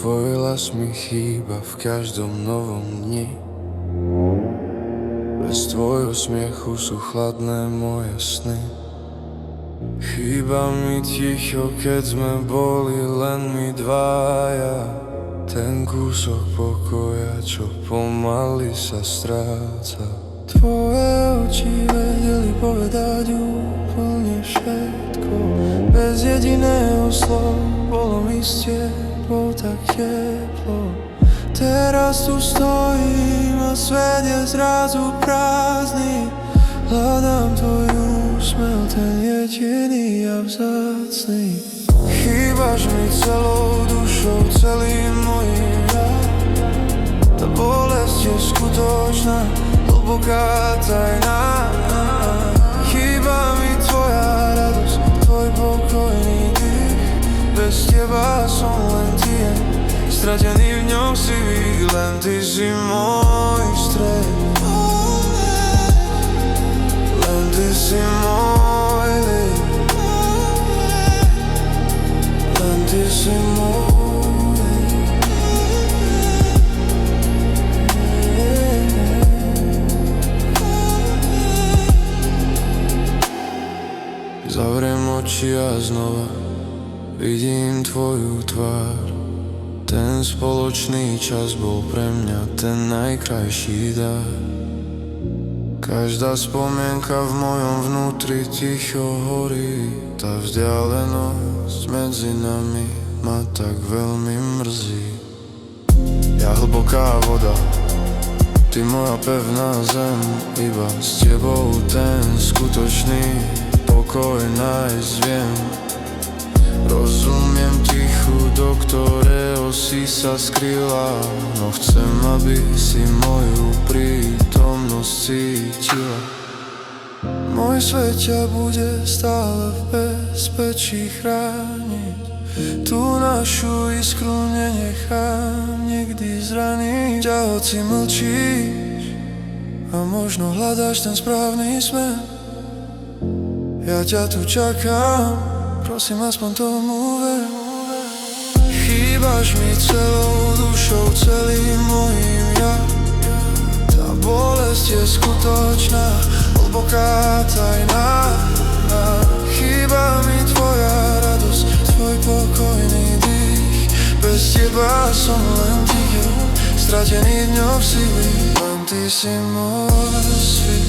Tvoj hlas mi chýba v každom novom dni. Bez tvojho smiechu sú chladné moje sny. Chýba mi ticho, keď sme boli len my dvaja. Ten kúsok pokoja, čo pomaly sa stráca. Tvoje oči vedeli povedať úplne všetko. Bez jediného slova bolo mi s tebou tak teplo. Teraz tu stojím a svet je zrazu prázdny. Hľadám tvoj úsmev, ten jediný a vzácny. Chýbaš mi celou dušou, celým mojím ja. Tá bolesť je skutočná, hlboká, tajná. Chýba mi tvoja radosť, tvoj pokojný dých. Bez teba som len tien, stratený v ňom si vík. Len ty si môj stred, len ty si môj liek, len ty si môj. Zavriem oči a znova vidím tvoju tvár. Ten spoločný čas bol pre mňa ten najkrajší dar. Každá spomienka v mojom vnútri ticho horí. Tá vzdialenosť medzi nami ma tak veľmi mrzí. Ja hlboká voda, ty moja pevná zem. Iba s tebou ten skutočný pokoj nájsť viem. Rozumiem tichu, do ktorého si sa skryla. No chcem, aby si moju prítomnosť cítila. Môj svet ťa bude stále v bezpečí chrániť. Tú našu iskru nenechám nikdy zraniť. Ťa hoci mlčíš a možno hľadáš ten správny smer, ja ťa tu čakám, prosím aspoň tomu ver. Chýbaš mi celou dušou, celým mojím ja. Tá bolesť je skutočná, hlboká, tajná. Chýba mi tvoja radosť, tvoj pokojný dých. Bez teba som len ticho, stratený v ňom si vík. Len ty si môj svet.